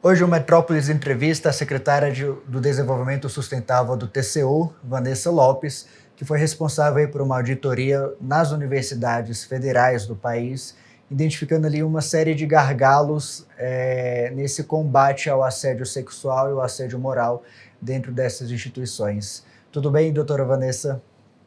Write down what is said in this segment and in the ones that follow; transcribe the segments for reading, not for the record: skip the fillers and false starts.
Hoje o Metrópolis entrevista a secretária do Desenvolvimento Sustentável do TCU, Vanessa Lopes, que foi responsável aí por uma auditoria nas universidades federais do país, identificando ali uma série de gargalos nesse combate ao assédio sexual e ao assédio moral dentro dessas instituições. Tudo bem, doutora Vanessa?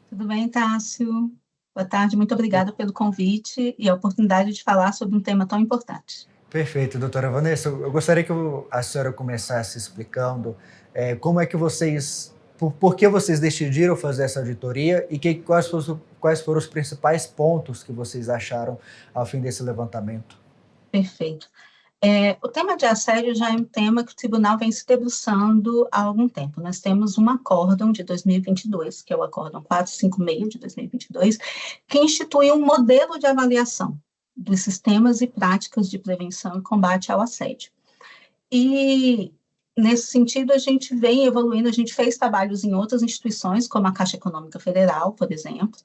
Tudo bem, Tássio? Boa tarde, muito obrigada pelo convite e a oportunidade de falar sobre um tema tão importante. Perfeito, doutora Vanessa. Eu gostaria que a senhora começasse explicando como é que vocês, por que vocês decidiram fazer essa auditoria e quais foram os principais pontos que vocês acharam ao fim desse levantamento. Perfeito. O tema de assédio já é um tema que o tribunal vem se debruçando há algum tempo. Nós temos um acórdão de 2022, que é o acórdão 456 de 2022, que institui um modelo de avaliação dos sistemas e práticas de prevenção e combate ao assédio. E, nesse sentido, a gente vem evoluindo, a gente fez trabalhos em outras instituições, como a Caixa Econômica Federal, por exemplo,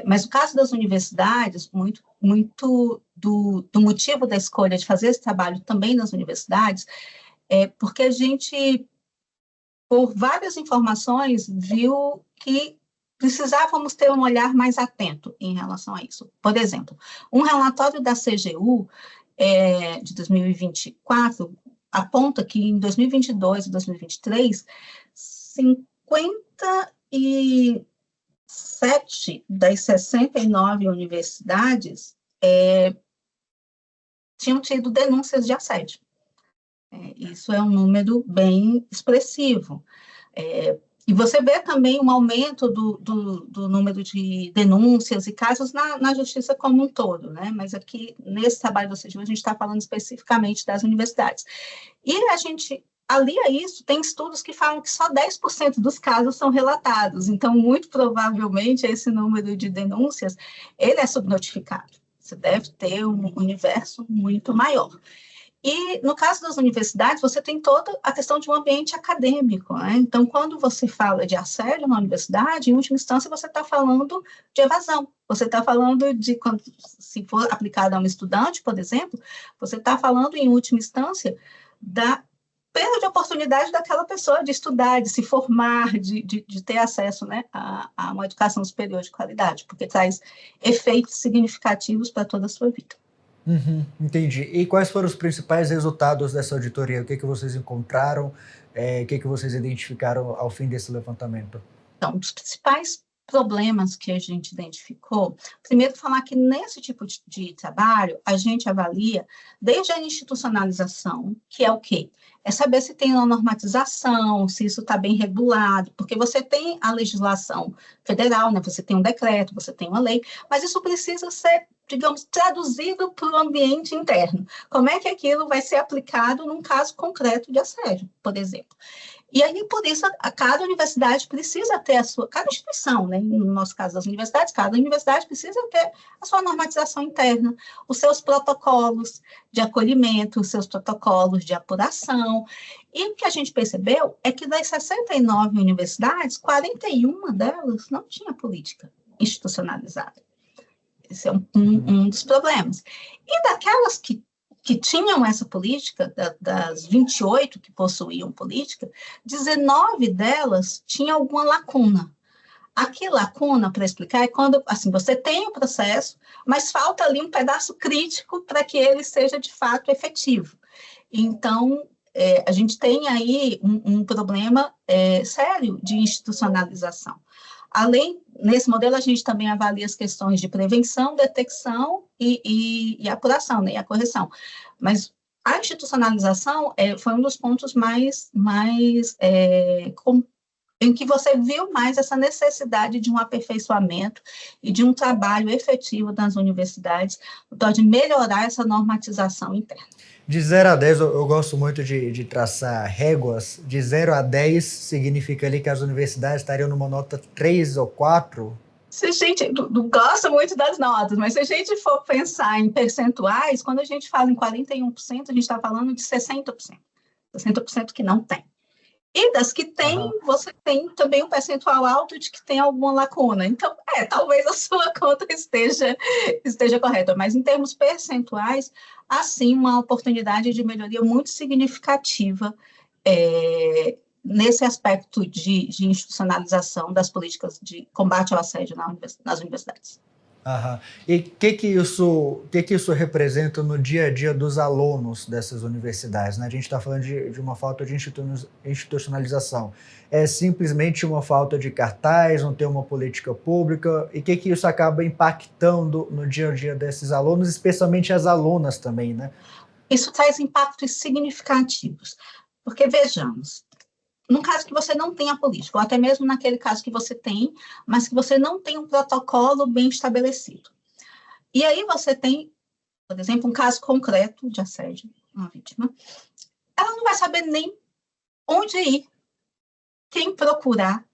mas no caso das universidades, muito do motivo da escolha de fazer esse trabalho também nas universidades, é porque a gente, por várias informações, viu que precisávamos ter um olhar mais atento em relação a isso. Por exemplo, um relatório da CGU de 2024 aponta que em 2022 e 2023, 57 das 69 universidades tinham tido denúncias de assédio. Isso é um número bem expressivo. E você vê também um aumento do número de denúncias e casos na justiça como um todo, né? Mas aqui, nesse trabalho do CGU, a gente está falando especificamente das universidades. E a gente alia isso, tem estudos que falam que só 10% dos casos são relatados, então, muito provavelmente, esse número de denúncias, ele é subnotificado. Você deve ter um universo muito maior. E, no caso das universidades, você tem toda a questão de um ambiente acadêmico, né? Então, quando você fala de assédio na universidade, em última instância, você está falando de evasão. Você está falando de, se for aplicado a um estudante, por exemplo, você está falando, em última instância, da perda de oportunidade daquela pessoa de estudar, de se formar, de ter acesso, né, a uma educação superior de qualidade, porque traz efeitos significativos para toda a sua vida. Entendi. E quais foram os principais resultados dessa auditoria? O que vocês encontraram? O que vocês identificaram ao fim desse levantamento? Então, os principais problemas que a gente identificou, primeiro falar que nesse tipo de trabalho, a gente avalia desde a institucionalização, que é o quê? É saber se tem uma normatização, se isso está bem regulado, porque você tem a legislação federal, né? Você tem um decreto, você tem uma lei, mas isso precisa ser, digamos, traduzido para o ambiente interno. Como é que aquilo vai ser aplicado num caso concreto de assédio, por exemplo? E aí, por isso, cada universidade precisa ter a sua, cada instituição, né? No nosso caso das universidades, cada universidade precisa ter a sua normatização interna, os seus protocolos de acolhimento, os seus protocolos de apuração. E o que a gente percebeu é que das 69 universidades, 41 delas não tinha política institucionalizada. Esse é um dos problemas. E daquelas que tinham essa política, das 28 que possuíam política, 19 delas tinham alguma lacuna. Aqui, lacuna, para explicar, é quando assim, você tem o processo, mas falta ali um pedaço crítico para que ele seja, de fato, efetivo. Então, a gente tem aí um problema sério de institucionalização. Além, nesse modelo, a gente também avalia as questões de prevenção, detecção e apuração, né, e a correção. Mas a institucionalização foi um dos pontos em que você viu mais essa necessidade de um aperfeiçoamento e de um trabalho efetivo das universidades, de melhorar essa normatização interna. De 0 a 10, eu gosto muito de traçar réguas. De 0 a 10 significa ali que as universidades estariam numa nota 3 ou 4? Se a gente não gosta muito das notas, mas se a gente for pensar em percentuais, quando a gente fala em 41%, a gente está falando de 60%. 60% que não tem. E das que tem, Aham. você tem também um percentual alto de que tem alguma lacuna. Então, talvez a sua conta esteja correta, mas em termos percentuais, há sim uma oportunidade de melhoria muito significativa nesse aspecto de institucionalização das políticas de combate ao assédio nas universidades. Aham. E que isso representa no dia a dia dos alunos dessas universidades, né? A gente está falando de uma falta de institucionalização. É simplesmente uma falta de cartaz, não ter uma política pública? E que isso acaba impactando no dia a dia desses alunos, especialmente as alunas também, né? Isso traz impactos significativos, porque vejamos, num caso que você não tenha política, ou até mesmo naquele caso que você tem, mas que você não tem um protocolo bem estabelecido. E aí você tem, por exemplo, um caso concreto de assédio, uma vítima, ela não vai saber nem onde ir, quem procurar,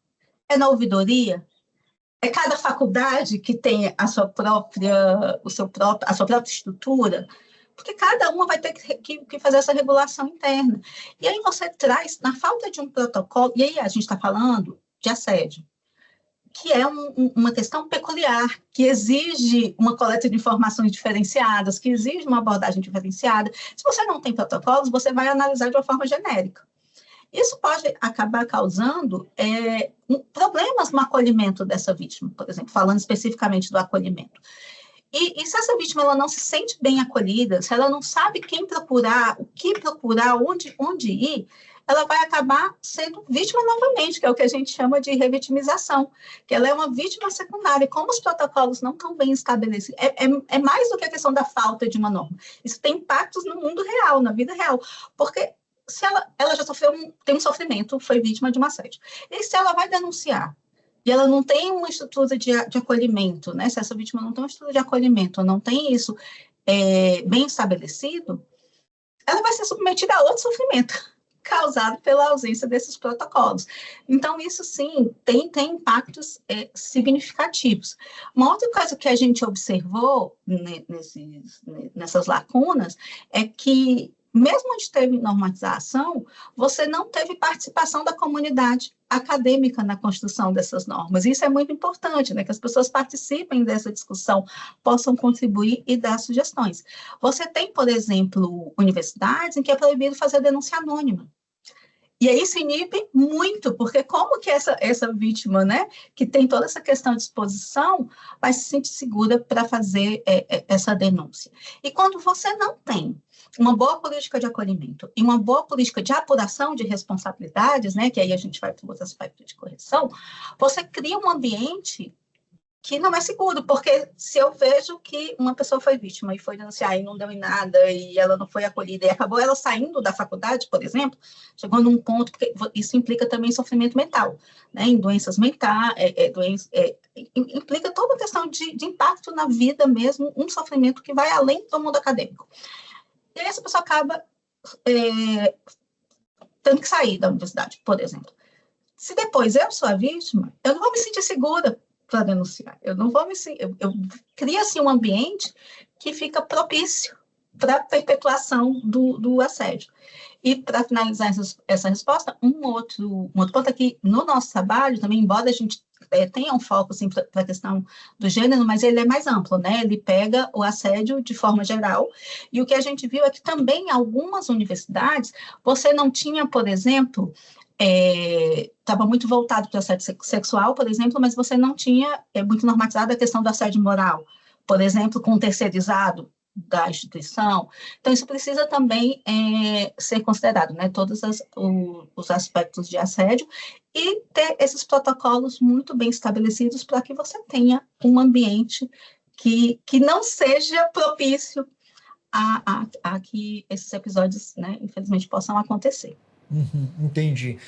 é na ouvidoria, é cada faculdade que tem a sua própria estrutura, porque cada uma vai ter que fazer essa regulação interna. E aí você traz, na falta de um protocolo, e aí a gente está falando de assédio, que é uma questão peculiar, que exige uma coleta de informações diferenciadas, que exige uma abordagem diferenciada. Se você não tem protocolos, você vai analisar de uma forma genérica. Isso pode acabar causando problemas no acolhimento dessa vítima, por exemplo, falando especificamente do acolhimento. E se essa vítima ela não se sente bem acolhida, se ela não sabe quem procurar, o que procurar, onde ir, ela vai acabar sendo vítima novamente, que é o que a gente chama de revitimização, que ela é uma vítima secundária. E como os protocolos não estão bem estabelecidos, é mais do que a questão da falta de uma norma. Isso tem impactos no mundo real, na vida real, porque se ela já tem um sofrimento, foi vítima de um assédio. E se ela vai denunciar, e ela não tem uma estrutura de acolhimento, né? Se essa vítima não tem uma estrutura de acolhimento, não tem isso bem estabelecido, ela vai ser submetida a outro sofrimento causado pela ausência desses protocolos. Então, isso sim tem impactos significativos. Uma outra coisa que a gente observou nessas lacunas é que, mesmo onde teve normatização, você não teve participação da comunidade acadêmica na construção dessas normas. Isso é muito importante, né? Que as pessoas participem dessa discussão, possam contribuir e dar sugestões. Você tem, por exemplo, universidades em que é proibido fazer denúncia anônima. E aí se inibe muito, porque como que essa vítima, né, que tem toda essa questão de exposição, vai se sentir segura para fazer essa denúncia? E quando você não tem uma boa política de acolhimento e uma boa política de apuração de responsabilidades, né, que aí a gente vai para o outro aspecto de correção, você cria um ambiente que não é seguro, porque se eu vejo que uma pessoa foi vítima e foi denunciar e não deu em nada, e ela não foi acolhida, e acabou ela saindo da faculdade, por exemplo, chegou num ponto, porque isso implica também sofrimento mental, né, em doenças mentais, implica toda a questão de impacto na vida mesmo, um sofrimento que vai além do mundo acadêmico. E aí essa pessoa acaba tendo que sair da universidade, por exemplo. Se depois eu sou a vítima, eu não vou me sentir segura para denunciar. Eu não vou me eu crio assim um ambiente que fica propício para a perpetuação do assédio. E para finalizar essa resposta, um outro ponto aqui no nosso trabalho, também, embora a gente tenha um foco assim, para a questão do gênero, mas ele é mais amplo, né? Ele pega o assédio de forma geral, e o que a gente viu é que também em algumas universidades você não tinha, por exemplo, estava muito voltado para o assédio sexual, por exemplo, mas você não tinha muito normatizado a questão do assédio moral, por exemplo, com o terceirizado da instituição. Então, isso precisa também ser considerado, né? Todos os aspectos de assédio e ter esses protocolos muito bem estabelecidos para que você tenha um ambiente que não seja propício a que esses episódios, né, infelizmente, possam acontecer. Uhum, entendi.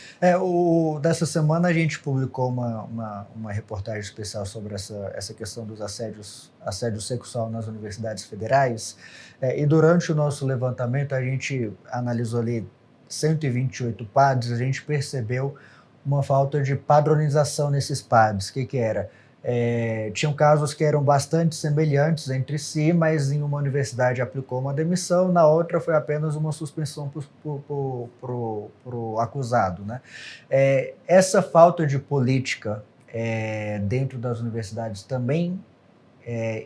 Dessa semana a gente publicou uma reportagem especial sobre essa questão dos assédio sexual nas universidades federais, e durante o nosso levantamento a gente analisou ali 128 PADs, a gente percebeu uma falta de padronização nesses PADs. O que era? Tinham casos que eram bastante semelhantes entre si, mas em uma universidade aplicou uma demissão, na outra foi apenas uma suspensão para o acusado, né? Essa falta de política dentro das universidades também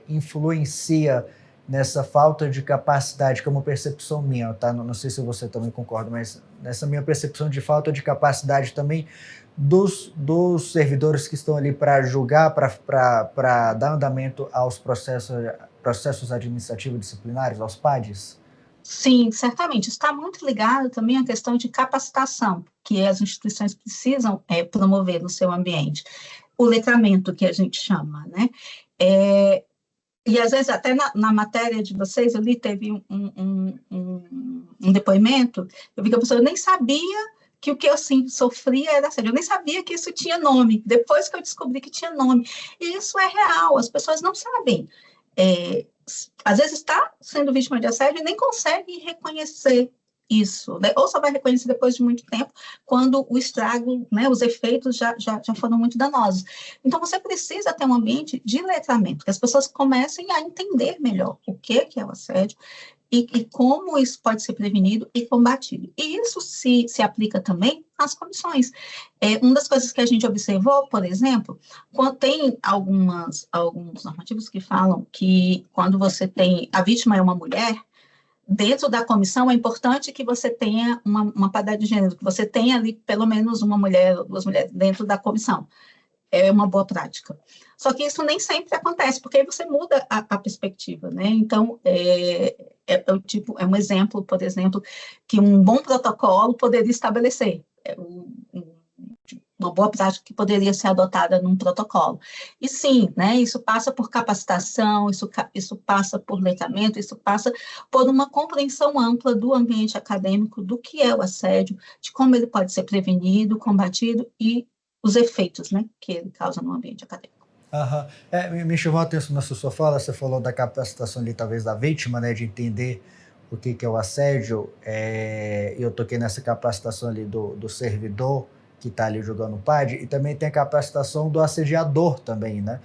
influencia nessa falta de capacidade, que é uma percepção minha, tá? Não sei se você também concorda, mas nessa minha percepção de falta de capacidade também dos servidores que estão ali para julgar, para dar andamento aos processos administrativos disciplinares, aos PADs? Sim, certamente. Está muito ligado também à questão de capacitação, que as instituições precisam promover no seu ambiente. O letramento, que a gente chama, né? E às vezes até na matéria de vocês, eu li, teve um depoimento, eu vi que a pessoa nem sabia que o que eu sofria era assédio, eu nem sabia que isso tinha nome, depois que eu descobri que tinha nome. E isso é real, as pessoas não sabem. Às vezes está sendo vítima de assédio e nem consegue reconhecer isso, né? Ou só vai reconhecer depois de muito tempo, quando o estrago, né, os efeitos já foram muito danosos. Então, você precisa ter um ambiente de letramento, que as pessoas comecem a entender melhor o que é o assédio e como isso pode ser prevenido e combatido. E isso se aplica também às comissões. Uma das coisas que a gente observou, por exemplo, quando tem alguns normativos que falam que quando você tem, a vítima é uma mulher, dentro da comissão é importante que você tenha uma paridade de gênero, que você tenha ali pelo menos uma mulher ou duas mulheres dentro da comissão. É uma boa prática. Só que isso nem sempre acontece, porque aí você muda a perspectiva, né? Então, é um exemplo, por exemplo, que um bom protocolo poderia estabelecer. Uma boa prática que poderia ser adotada num protocolo. E sim, né, isso passa por capacitação, isso passa por letramento, isso passa por uma compreensão ampla do ambiente acadêmico, do que é o assédio, de como ele pode ser prevenido, combatido e os efeitos, né, que ele causa no ambiente acadêmico. Uhum. Me chamou a atenção na sua fala, você falou da capacitação ali, talvez, da vítima, né, de entender o que é o assédio, eu toquei nessa capacitação ali do servidor, que está ali jogando PAD, e também tem a capacitação do assediador também, né?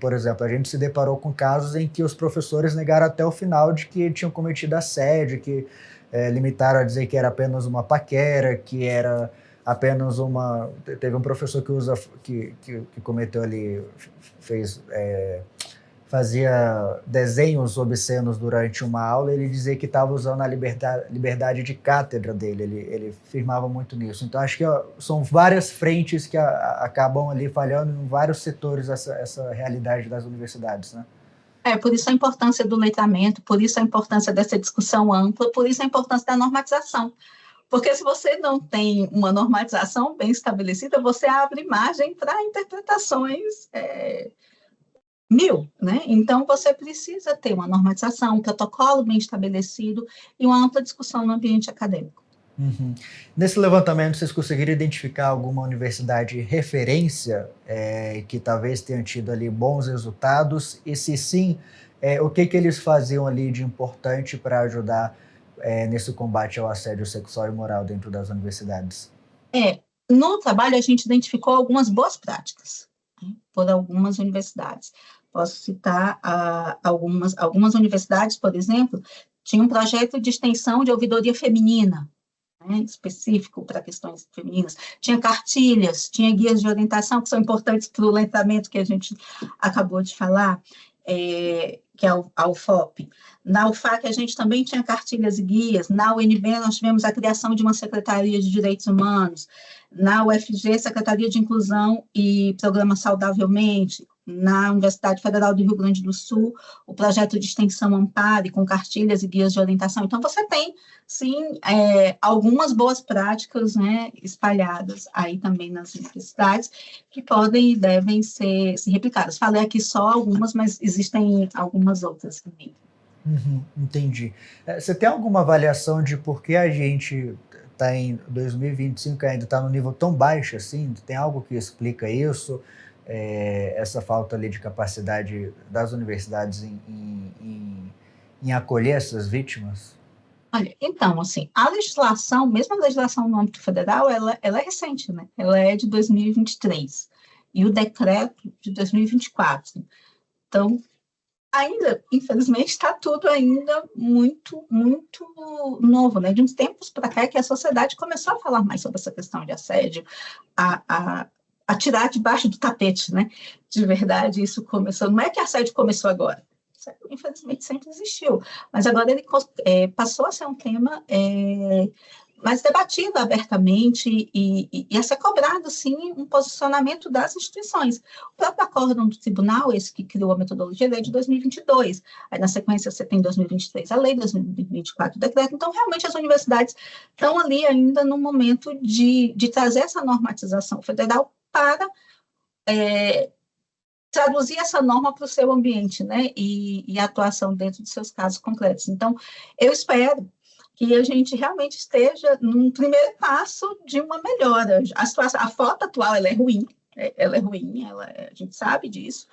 Por exemplo, a gente se deparou com casos em que os professores negaram até o final de que tinham cometido assédio, que limitaram a dizer que era apenas uma paquera, que era apenas uma... Teve um professor que cometeu ali, fazia desenhos obscenos durante uma aula, ele dizia que estava usando a liberdade de cátedra dele, ele firmava muito nisso. Então, acho que são várias frentes que acabam ali falhando em vários setores essa realidade das universidades, né? Por isso a importância do letramento, por isso a importância dessa discussão ampla, por isso a importância da normatização. Porque se você não tem uma normatização bem estabelecida, você abre margem para interpretações né? Então, você precisa ter uma normatização, um protocolo bem estabelecido e uma ampla discussão no ambiente acadêmico. Uhum. Nesse levantamento, vocês conseguiram identificar alguma universidade referência que talvez tenha tido ali bons resultados? E se sim, o que eles faziam ali de importante para ajudar nesse combate ao assédio sexual e moral dentro das universidades? No trabalho, a gente identificou algumas boas práticas, né, por algumas universidades. Posso citar algumas universidades, por exemplo, tinha um projeto de extensão de ouvidoria feminina, né, específico para questões femininas. Tinha cartilhas, tinha guias de orientação, que são importantes para o letramento que a gente acabou de falar, que é a UFOP. Na UFAC, a gente também tinha cartilhas e guias. Na UNB, nós tivemos a criação de uma Secretaria de Direitos Humanos. Na UFG, Secretaria de Inclusão e Programa Saudavelmente. Na Universidade Federal do Rio Grande do Sul, o projeto de extensão Ampare, com cartilhas e guias de orientação. Então, você tem, sim, algumas boas práticas, né, espalhadas aí também nas universidades, que podem e devem ser replicadas. Falei aqui só algumas, mas existem algumas outras também. Uhum, entendi. Você tem alguma avaliação de por que a gente está em 2025 e ainda está no nível tão baixo assim? Tem algo que explica isso? Essa falta ali de capacidade das universidades em acolher essas vítimas? Olha, então, assim, a legislação, mesmo a legislação no âmbito federal, ela é recente, né? Ela é de 2023. e o decreto de 2024. Então, ainda, infelizmente, está tudo ainda muito, muito novo, né? De uns tempos para cá que a sociedade começou a falar mais sobre essa questão de assédio, a tirar debaixo do tapete, né? De verdade, isso começou. Não é que assédio começou agora. Infelizmente, sempre existiu. Mas agora ele passou a ser um tema mais debatido abertamente e a ser cobrado, sim, um posicionamento das instituições. O próprio acórdão do tribunal, esse que criou a metodologia, é lei de 2022. Aí, na sequência, você tem 2023 a lei, 2024 o decreto. Então, realmente, as universidades estão ali ainda no momento de trazer essa normatização federal para traduzir essa norma para o seu ambiente, né, e a atuação dentro dos seus casos concretos. Então, eu espero que a gente realmente esteja num primeiro passo de uma melhora. A foto atual, ela é ruim, a gente sabe disso,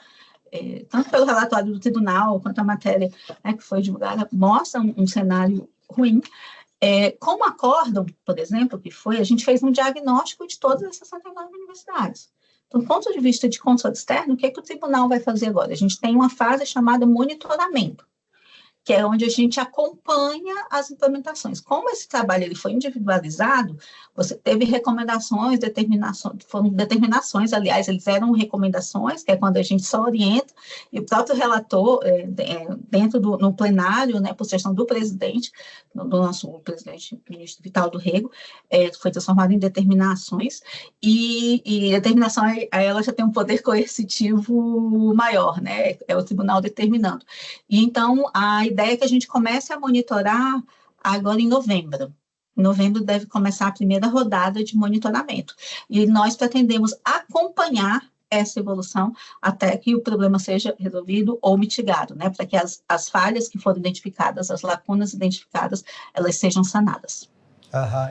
tanto pelo relatório do tribunal, quanto a matéria, né, que foi divulgada, mostra um cenário ruim. Como acórdão, por exemplo, a gente fez um diagnóstico de todas essas 69 universidades. Do ponto de vista de controle externo, o que o tribunal vai fazer agora? A gente tem uma fase chamada monitoramento, que é onde a gente acompanha as implementações. Como esse trabalho ele foi individualizado, você teve recomendações, foram determinações, aliás, eles eram recomendações, que é quando a gente só orienta, e o próprio relator, no plenário, né, por sugestão do presidente, do nosso presidente, ministro Vital do Rego, foi transformado em determinações, e a determinação, ela já tem um poder coercitivo maior, né, é o tribunal determinando. E então, a ideia é que a gente comece a monitorar agora em novembro. Em novembro deve começar a primeira rodada de monitoramento. E nós pretendemos acompanhar essa evolução até que o problema seja resolvido ou mitigado, né? Para que as falhas que foram identificadas, as lacunas identificadas, elas sejam sanadas.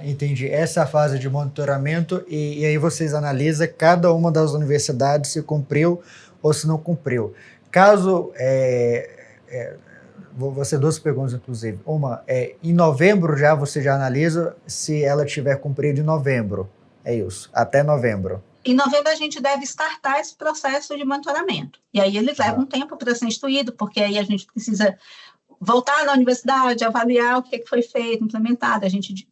Entendi. Essa é a fase de monitoramento e aí vocês analisam cada uma das universidades se cumpriu ou se não cumpriu. Caso... vou fazer duas perguntas, inclusive. Uma, em novembro você já analisa se ela tiver cumprido em novembro. É isso, até novembro. Em novembro a gente deve startar esse processo de monitoramento. E aí ele leva um tempo para ser instruído, porque aí a gente precisa voltar na universidade, avaliar o que foi feito, implementado. A gente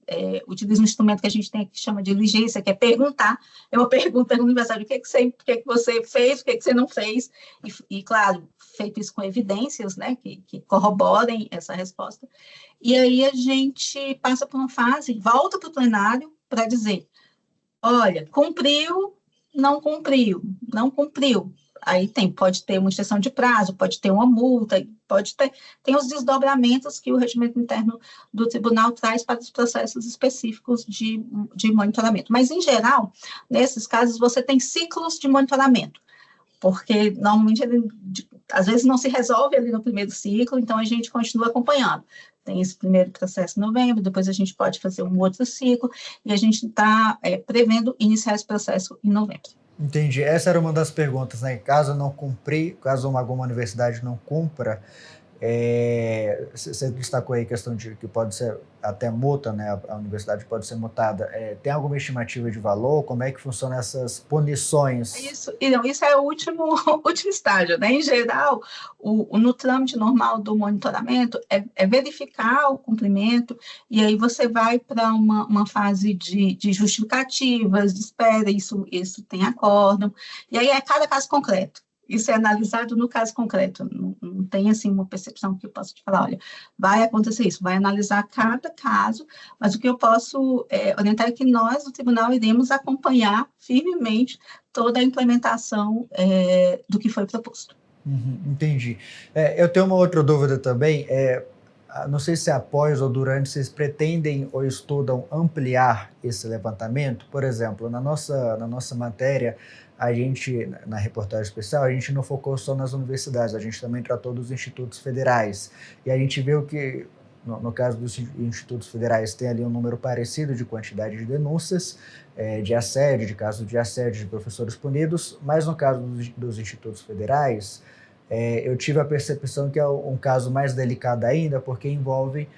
utiliza um instrumento que a gente tem que chama de diligência, que é perguntar. É uma pergunta na universidade, o que você fez, o que você não fez. E, claro, feito isso com evidências, né, que corroborem essa resposta. E aí a gente passa por uma fase, volta para o plenário para dizer, olha, cumpriu, não cumpriu, não cumpriu. Aí pode ter uma extensão de prazo, pode ter uma multa, tem os desdobramentos que o regimento interno do tribunal traz para os processos específicos de monitoramento. Mas, em geral, nesses casos, você tem ciclos de monitoramento, porque, normalmente, às vezes não se resolve ali no primeiro ciclo, então a gente continua acompanhando. Tem esse primeiro processo em novembro, depois a gente pode fazer um outro ciclo, e a gente está prevendo iniciar esse processo em novembro. Entendi. Essa era uma das perguntas, né? Caso alguma universidade não cumpra, você destacou aí a questão de que pode ser até multa, né? A universidade pode ser multada. Tem alguma estimativa de valor? Como é que funcionam essas punições? Isso é o último estágio, né? Em geral, no trâmite normal do monitoramento é verificar o cumprimento, e aí você vai para uma fase de justificativas, de espera, isso tem acórdão, e aí é cada caso concreto. Isso é analisado no caso concreto, não tem, assim, uma percepção que eu posso te falar, olha, vai acontecer isso, vai analisar cada caso, mas o que eu posso orientar é que nós, do tribunal, iremos acompanhar firmemente toda a implementação do que foi proposto. Entendi. Eu tenho uma outra dúvida também, não sei se após ou durante vocês pretendem ou estudam ampliar esse levantamento. Por exemplo, na nossa matéria, a gente, na reportagem especial, a gente não focou só nas universidades, a gente também tratou dos institutos federais. E a gente viu que, no caso dos institutos federais, tem ali um número parecido de quantidade de denúncias, de assédio, de casos de assédio de professores punidos, mas no caso dos institutos federais, eu tive a percepção que é um caso mais delicado ainda, porque envolve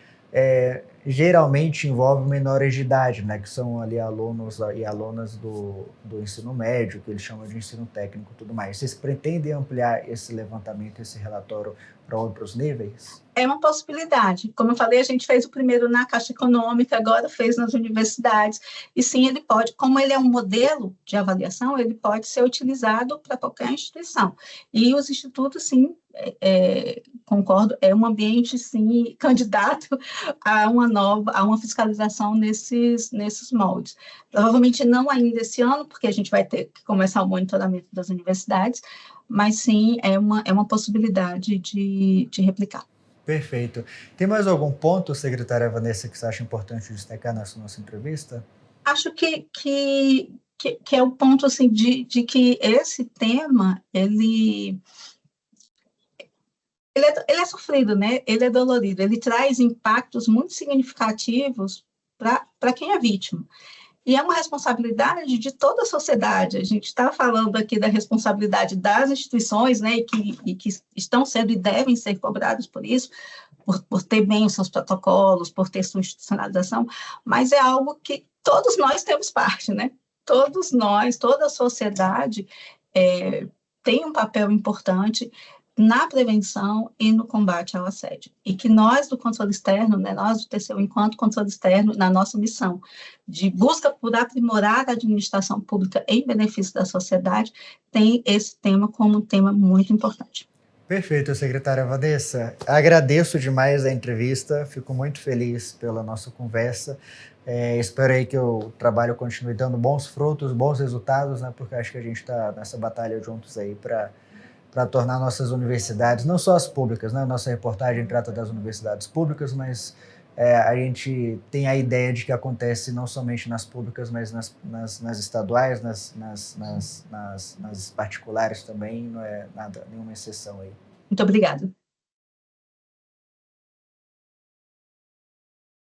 geralmente envolve menores de idade, né, que são ali alunos e alunas do ensino médio, que eles chamam de ensino técnico e tudo mais. Vocês pretendem ampliar esse levantamento, esse relatório para outros níveis? É uma possibilidade. Como eu falei, a gente fez o primeiro na Caixa Econômica, agora fez nas universidades, e sim, ele pode, como ele é um modelo de avaliação, ele pode ser utilizado para qualquer instituição. E os institutos, sim, concordo, é um ambiente, sim, candidato a uma fiscalização nesses moldes. Provavelmente não ainda esse ano, porque a gente vai ter que começar o monitoramento das universidades, mas sim, é uma possibilidade de replicar. Perfeito. Tem mais algum ponto, secretária Vanessa, que você acha importante destacar nessa nossa entrevista? Acho que é o ponto assim, de que esse tema ele é sofrido, né? Ele é dolorido, ele traz impactos muito significativos para quem é vítima. E é uma responsabilidade de toda a sociedade. A gente está falando aqui da responsabilidade das instituições, né, e que estão sendo e devem ser cobradas por isso, por ter bem os seus protocolos, por ter sua institucionalização, mas é algo que todos nós temos parte, né? Todos nós, toda a sociedade tem um papel importante na prevenção e no combate ao assédio. E que nós do controle externo, né, nós do TCU, enquanto controle externo, na nossa missão de busca por aprimorar a administração pública em benefício da sociedade, tem esse tema como um tema muito importante. Perfeito, secretária Vanessa. Agradeço demais a entrevista, fico muito feliz pela nossa conversa. Espero aí que o trabalho continue dando bons frutos, bons resultados, né? Porque acho que a gente está nessa batalha juntos aí para tornar nossas universidades, não só as públicas, né? Nossa reportagem trata das universidades públicas, mas a gente tem a ideia de que acontece não somente nas públicas, mas nas estaduais, nas particulares também, não é nada, nenhuma exceção aí. Muito obrigada.